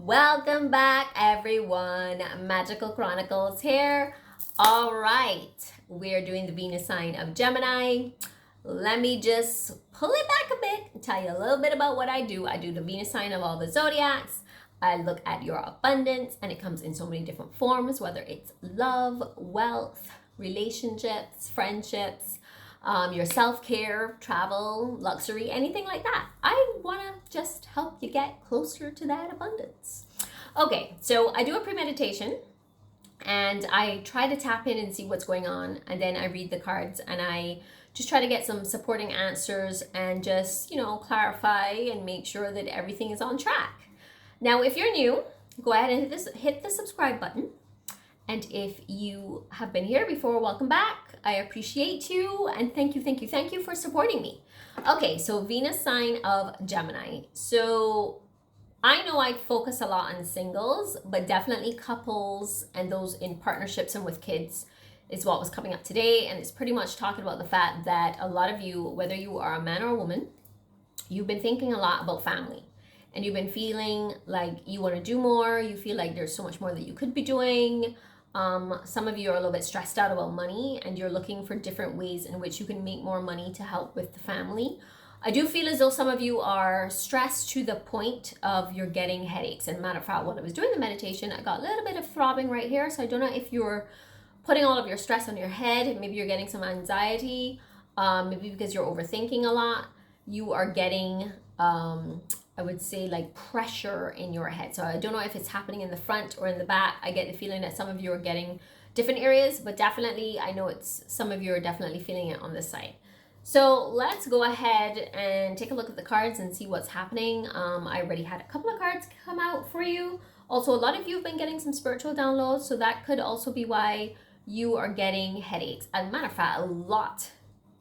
Welcome back, everyone. Magical Chronicles here. All right, we're doing the Venus sign of Gemini. Let me just pull it back a bit and tell you a little bit about what I do. I do the Venus sign of all the zodiacs. I look at your abundance, and it comes in so many different forms, whether it's love, wealth, relationships, friendships, your self-care, travel, luxury, anything like that. I want to just help you get closer to that abundance. Okay, so I do a premeditation and I try to tap in and see what's going on, and then I read the cards and I just try to get some supporting answers and just, clarify and make sure that everything is on track. Now, if you're new, go ahead and hit the subscribe button. And if you have been here before, welcome back. I appreciate you, and thank you for supporting me. Okay, so Venus sign of Gemini. So I know I focus a lot on singles, but definitely couples and those in partnerships and with kids is what was coming up today. And it's pretty much talking about the fact that a lot of you, whether you are a man or a woman, you've been thinking a lot about family. And you've been feeling like you want to do more. You feel like there's so much more that you could be doing. Some of you are a little bit stressed out about money, and you're looking for different ways in which you can make more money to help with the family. I do feel as though some of you are stressed to the point of you're getting headaches. And matter of fact, while I was doing the meditation, I got a little bit of throbbing right here. So I don't know if you're putting all of your stress on your head. Maybe you're getting some anxiety. Maybe because you're overthinking a lot. You are getting I would say like pressure in your head. So I don't know if it's happening in the front or in the back. I get the feeling that some of you are getting different areas, but definitely I know it's some of you are definitely feeling it on this side. So let's go ahead and take a look at the cards and see what's happening. I already had a couple of cards come out for you. Also, a lot of you have been getting some spiritual downloads, so that could also be why you are getting headaches. As a matter of fact, a lot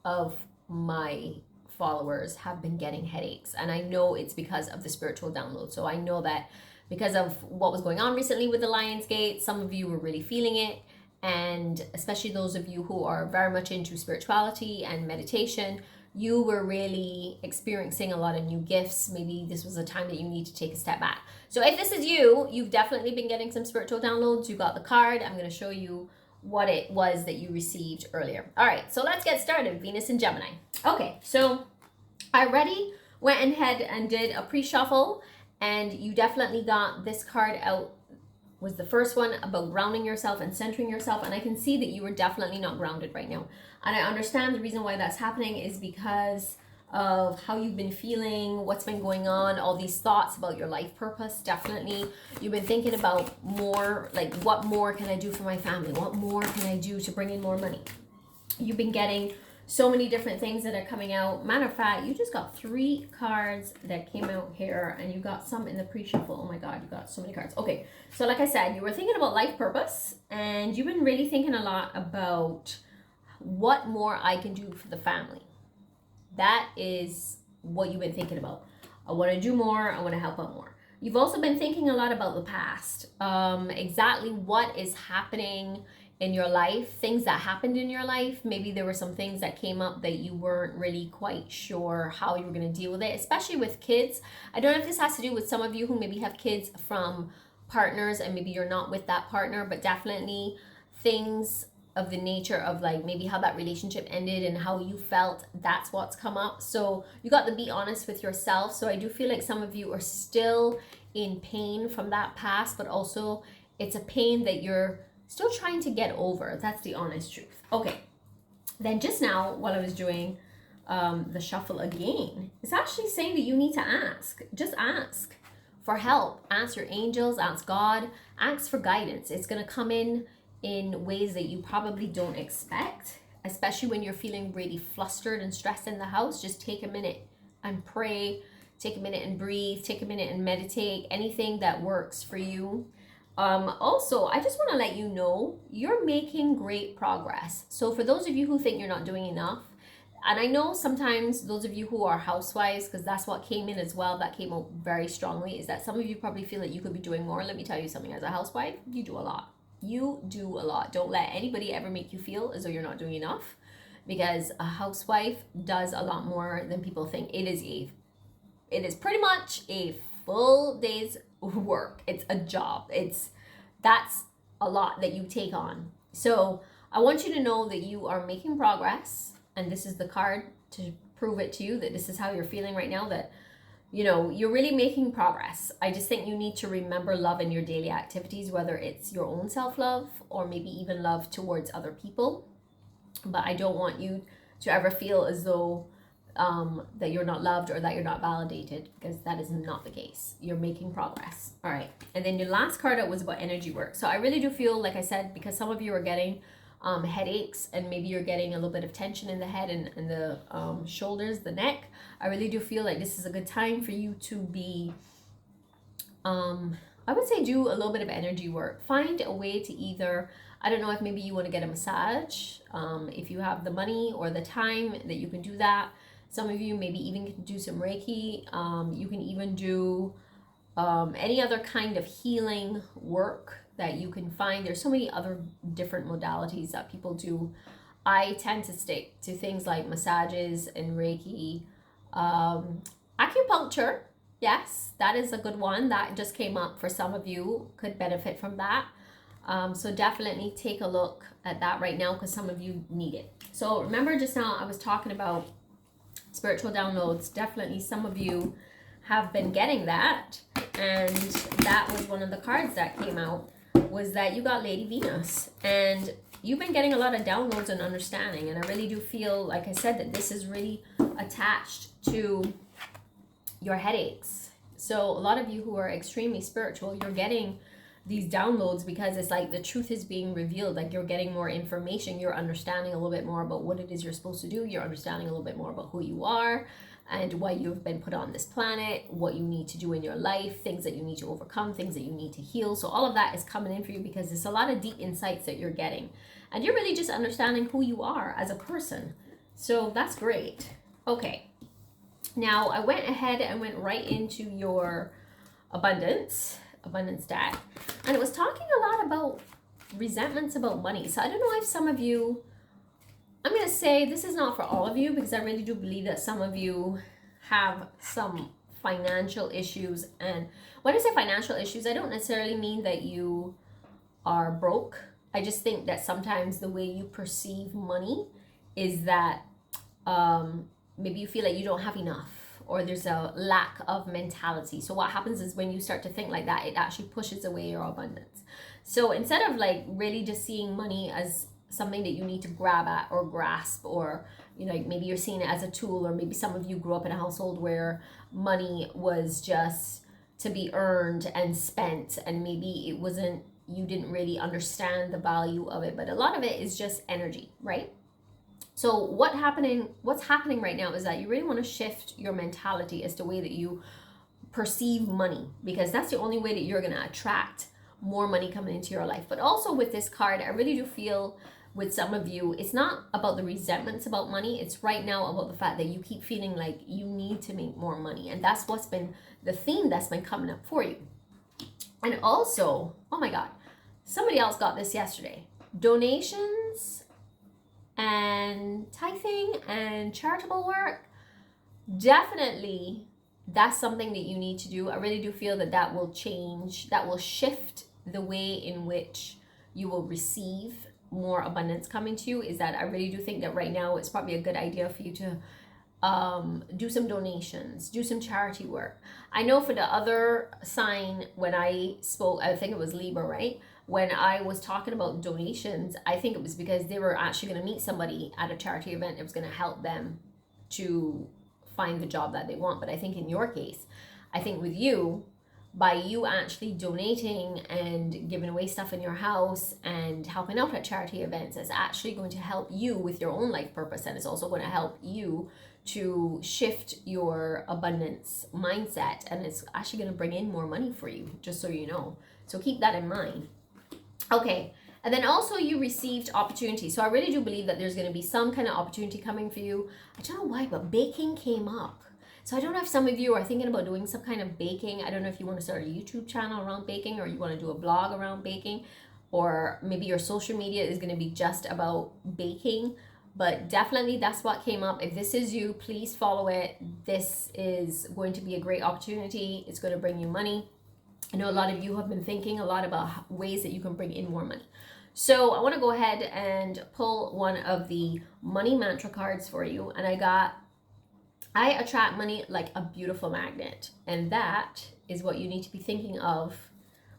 of my followers have been getting headaches, and I know it's because of the spiritual download. So I know that because of what was going on recently with the Lionsgate, some of you were really feeling it, and especially those of you who are very much into spirituality and meditation, you were really experiencing a lot of new gifts. Maybe this was a time that you need to take a step back. So if this is you, you've definitely been getting some spiritual downloads. You got the card. I'm going to show you what it was that you received earlier. All right, so let's get started. Venus and Gemini. Okay, so I already went ahead and did a pre-shuffle, and you definitely got this card out. Was the first one about grounding yourself and centering yourself, and I can see that you are definitely not grounded right now. And I understand the reason why that's happening is because of how you've been feeling, what's been going on, all these thoughts about your life purpose. Definitely you've been thinking about more, like what more can I do for my family? What more can I do to bring in more money? You've been getting so many different things that are coming out. Matter of fact, you just got 3 cards that came out here, and you got some in the pre-shuffle. Oh my God, you got so many cards. Okay, so like I said, you were thinking about life purpose, and you've been really thinking a lot about what more I can do for the family. That is what you've been thinking about. I want to do more. I want to help out more. You've also been thinking a lot about the past. Exactly what is happening in your life, things that happened in your life. Maybe there were some things that came up that you weren't really quite sure how you were going to deal with it, especially with kids. I don't know if this has to do with some of you who maybe have kids from partners and maybe you're not with that partner, but definitely things of the nature of like maybe how that relationship ended and how you felt. That's what's come up. So you got to be honest with yourself. So I do feel like some of you are still in pain from that past, but also it's a pain that you're still trying to get over. That's the honest truth. Okay, then just now while I was doing the shuffle again, it's actually saying that you need to ask. Just ask for help. Ask your angels, ask God, ask for guidance. It's going to come in ways that you probably don't expect, especially when you're feeling really flustered and stressed in the house. Just take a minute and pray, take a minute and breathe, take a minute and meditate, anything that works for you. Also, I just want to let you know you're making great progress. So for those of you who think you're not doing enough, and I know sometimes those of you who are housewives, because that's what came in as well, that came out very strongly, is that some of you probably feel that you could be doing more. Let me tell you something, as a housewife, you do a lot. You do a lot. Don't let anybody ever make you feel as though you're not doing enough, because a housewife does a lot more than people think. It is pretty much a full day's work. It's a job. That's a lot that you take on. So I want you to know that you are making progress, and this is the card to prove it to you, that this is how you're feeling right now, that you're really making progress. I just think you need to remember love in your daily activities, whether it's your own self-love or maybe even love towards other people. But I don't want you to ever feel as though that you're not loved or that you're not validated, because that is not the case. You're making progress. All right. And then your last card out was about energy work. So I really do feel, like I said, because some of you are getting headaches, and maybe you're getting a little bit of tension in the head and the shoulders, the neck. I really do feel like this is a good time for you to be, I would say, do a little bit of energy work. Find a way to either, I don't know if maybe you want to get a massage, if you have the money or the time that you can do that. Some of you maybe even can do some reiki. You can even do any other kind of healing work that you can find. There's so many other different modalities that people do. I tend to stick to things like massages and reiki. Acupuncture, yes, that is a good one. That just came up for some of you, could benefit from that. So definitely take a look at that right now, because some of you need it. So remember, just now I was talking about spiritual downloads. Definitely some of you have been getting that, and that was one of the cards that came out, was that you got Lady Venus, and you've been getting a lot of downloads and understanding. And I really do feel, like I said, that this is really attached to your headaches. So a lot of you who are extremely spiritual, you're getting these downloads because it's like the truth is being revealed. Like you're getting more information, you're understanding a little bit more about what it is you're supposed to do, you're understanding a little bit more about who you are and why you've been put on this planet, what you need to do in your life, things that you need to overcome, things that you need to heal. So all of that is coming in for you because there's a lot of deep insights that you're getting, and you're really just understanding who you are as a person. So that's great. Okay, now I went ahead and went right into your abundance deck, and it was talking a lot about resentments about money. So I don't know if some of you, I'm going to say this is not for all of you, because I really do believe that some of you have some financial issues. And when I say financial issues, I don't necessarily mean that you are broke. I just think that sometimes the way you perceive money is that maybe you feel like you don't have enough, or there's a lack of mentality. So what happens is when you start to think like that, it actually pushes away your abundance. So instead of like really just seeing money as something that you need to grab at or grasp, or like maybe you're seeing it as a tool, or maybe some of you grew up in a household where money was just to be earned and spent, and maybe it wasn't, you didn't really understand the value of it, but a lot of it is just energy, right? So what's happening right now is that you really want to shift your mentality as to the way that you perceive money, because that's the only way that you're going to attract more money coming into your life. But also with this card, I really do feel with some of you, it's not about the resentments about money. It's right now about the fact that you keep feeling like you need to make more money. And that's what's been the theme that's been coming up for you. And also, oh my God, somebody else got this yesterday. Donations and tithing and charitable work. Definitely, that's something that you need to do. I really do feel that that will change, that will shift the way in which you will receive more abundance coming to you. Is that I really do think that right now it's probably a good idea for you to do some donations, do some charity work. I know for the other sign, when I spoke, I think it was Libra, right? When I was talking about donations, I think it was because they were actually going to meet somebody at a charity event. It was going to help them to find the job that they want. But I think in your case, I think with you, by you actually donating and giving away stuff in your house and helping out at charity events, is actually going to help you with your own life purpose, and it's also going to help you to shift your abundance mindset, and it's actually going to bring in more money for you, just so you know. So keep that in mind. Okay, and then also you received opportunity. So I really do believe that there's going to be some kind of opportunity coming for you. I don't know why, but baking came up. So I don't know if some of you are thinking about doing some kind of baking. I don't know if you want to start a YouTube channel around baking, or you want to do a blog around baking, or maybe your social media is going to be just about baking. But definitely that's what came up. If this is you, please follow it. This is going to be a great opportunity. It's going to bring you money. I know a lot of you have been thinking a lot about ways that you can bring in more money. So I want to go ahead and pull one of the money mantra cards for you. And I attract money like a beautiful magnet. And that is what you need to be thinking of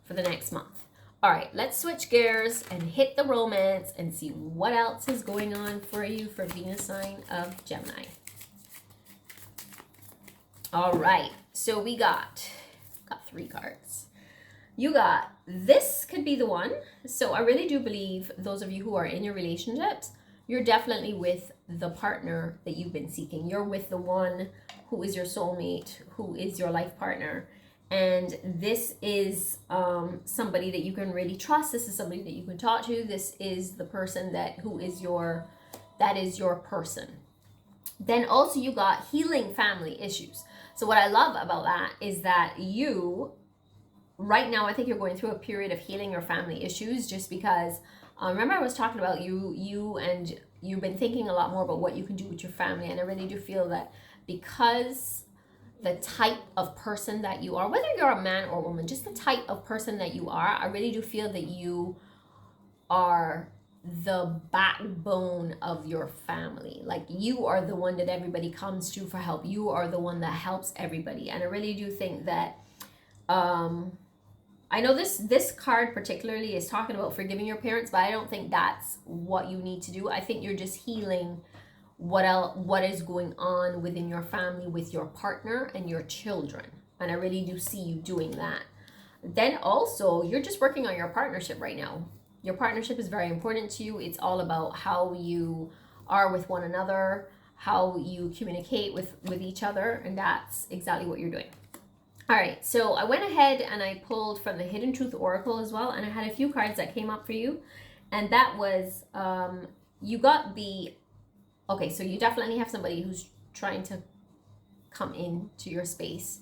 for the next month. All right, let's switch gears and hit the romance and see what else is going on for you for Venus sign of Gemini. All right, so we got 3 cards. You got, this could be the one. So I really do believe those of you who are in your relationships, you're definitely with the partner that you've been seeking. You're with the one who is your soulmate, who is your life partner. And this is somebody that you can really trust. This is somebody that you can talk to. This is the person that is your person. Then also you got healing family issues. So what I love about that is that you, right now, I think you're going through a period of healing your family issues, just because, remember I was talking about you and you've been thinking a lot more about what you can do with your family. And I really do feel that because the type of person that you are, whether you're a man or a woman, just the type of person that you are, I really do feel that you are the backbone of your family. Like, you are the one that everybody comes to for help. You are the one that helps everybody. And I really do think that I know this card particularly is talking about forgiving your parents, but I don't think that's what you need to do. I think you're just healing what is going on within your family with your partner and your children. And I really do see you doing that. Then also, you're just working on your partnership right now. Your partnership is very important to you. It's all about how you are with one another, how you communicate with each other, and that's exactly what you're doing. All right, so I went ahead and I pulled from the Hidden Truth Oracle as well, and I had a few cards that came up for you. And that was, you got the, okay, so you definitely have somebody who's trying to come into your space.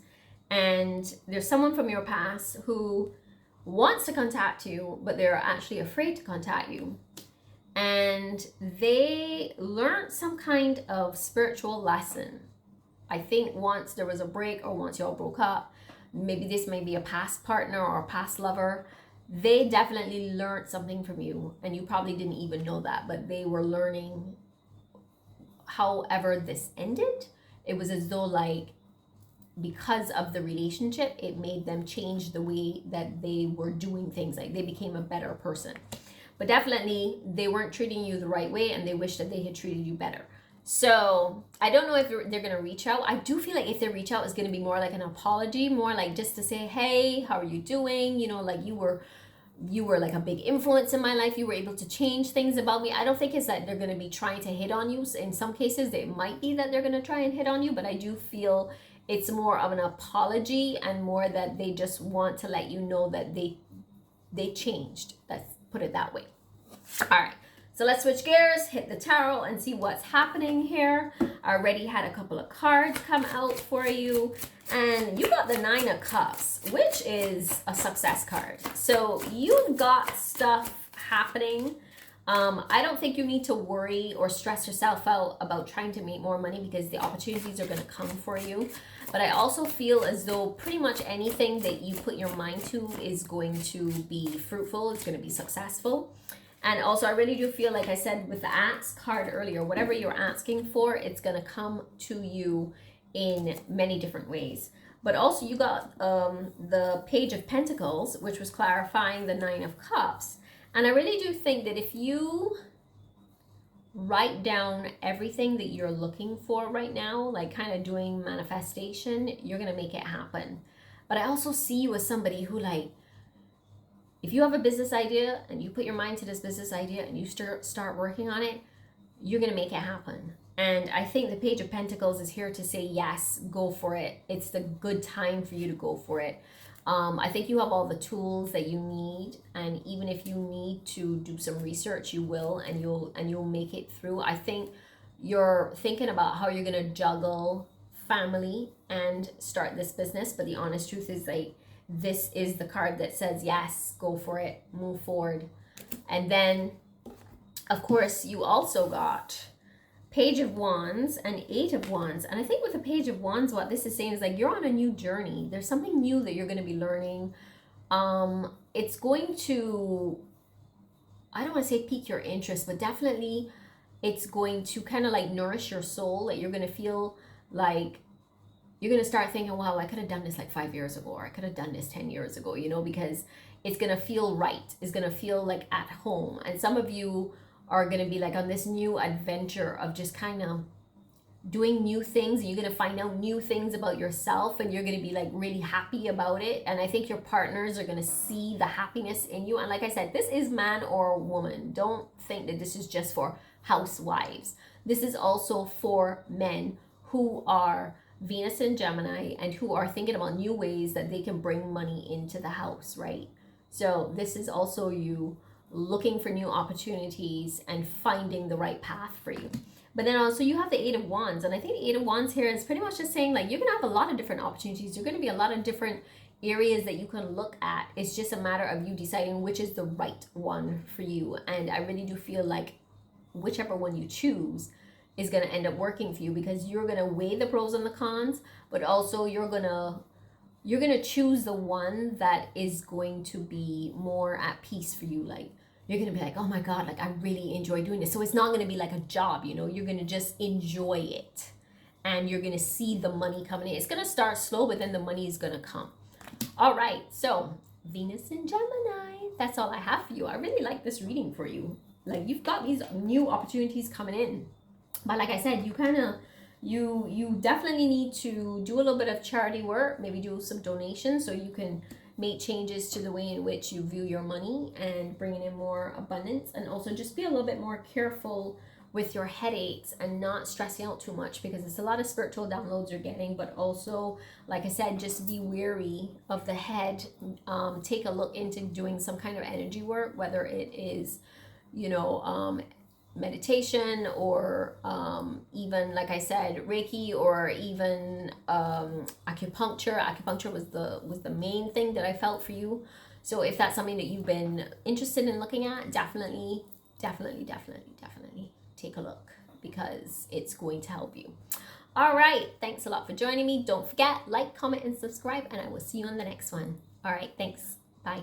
And there's someone from your past who wants to contact you, but they're actually afraid to contact you. And they learned some kind of spiritual lesson. I think once there was a break, or once y'all broke up, maybe this may be a past partner or a past lover, they definitely learned something from you, and you probably didn't even know that, but they were learning. However this ended, it was as though, like, because of the relationship, it made them change the way that they were doing things. Like, they became a better person. But definitely they weren't treating you the right way, and they wish that they had treated you better. So I don't know if they're going to reach out. I do feel like if they reach out, it's going to be more like an apology, more like just to say, hey, how are you doing? You know, like, you were like a big influence in my life. You were able to change things about me. I don't think it's that they're going to be trying to hit on you. In some cases, it might be that they're going to try and hit on you, but I do feel it's more of an apology, and more that they just want to let you know that they changed. Let's put it that way. All right. So let's switch gears, hit the tarot, and see what's happening here. I already had a couple of cards come out for you. And you got the 9 of Cups, which is a success card. So you've got stuff happening. I don't think you need to worry or stress yourself out about trying to make more money, because the opportunities are going to come for you. But I also feel as though pretty much anything that you put your mind to is going to be fruitful. It's going to be successful. And also, I really do feel, like I said with the Axe card earlier, whatever you're asking for, it's going to come to you in many different ways. But also, you got the Page of Pentacles, which was clarifying the 9 of Cups. And I really do think that if you write down everything that you're looking for right now, like kind of doing manifestation, you're going to make it happen. But I also see you as somebody who, like, if you have a business idea and you put your mind to this business idea and you start working on it, you're going to make it happen. And I think the Page of Pentacles is here to say, yes, go for it. It's the good time for you to go for it. I think you have all the tools that you need. And even if you need to do some research, you will, and you'll make it through. I think you're thinking about how you're going to juggle family and start this business. But the honest truth is, like, this is the card that says, yes, go for it, move forward. And then, of course, you also got Page of Wands and 8 of Wands. And I think with the Page of Wands, what this is saying is, like, you're on a new journey. There's something new that you're going to be learning. It's going to, I don't want to say pique your interest, but definitely it's going to kind of like nourish your soul. Like you're going to feel like you're going to start thinking, wow, I could have done this like 5 years ago, or I could have done this 10 years ago, you know, because it's going to feel right. It's going to feel like at home. And some of you are going to be like on this new adventure of just kind of doing new things, and you're going to find out new things about yourself, and you're going to be like really happy about it. And I think your partners are going to see the happiness in you. And like I said, this is man or woman. Don't think that this is just for housewives. This is also for men who are Venus in Gemini and who are thinking about new ways that they can bring money into the house, right? So this is also you looking for new opportunities and finding the right path for you. But then also you have the Eight of Wands. And I think the Eight of Wands here is pretty much just saying like you're going to have a lot of different opportunities. You're going to be a lot of different areas that you can look at. It's just a matter of you deciding which is the right one for you. And I really do feel like whichever one you choose is going to end up working for you, because you're going to weigh the pros and the cons, but also you're going to choose the one that is going to be more at peace for you. Like you're going to be like, oh my God, like I really enjoy doing this. So it's not going to be like a job, you know, you're going to just enjoy it, and you're going to see the money coming in. It's going to start slow, but then the money is going to come. All right. So Venus in Gemini, that's all I have for you. I really like this reading for you. Like you've got these new opportunities coming in. But like I said, you definitely need to do a little bit of charity work, maybe do some donations so you can make changes to the way in which you view your money and bringing in more abundance. And also just be a little bit more careful with your headaches and not stressing out too much, because it's a lot of spiritual downloads you're getting. But also, like I said, just be wary of the head. Take a look into doing some kind of energy work, whether it is, you know, meditation, or even like I said, reiki, or even acupuncture. Acupuncture was the main thing that I felt for you. So if that's something that you've been interested in looking at, definitely take a look, because it's going to help you. All right, thanks a lot for joining me. Don't forget, like, comment, and subscribe, and I will see you on the next one. All right, thanks. Bye.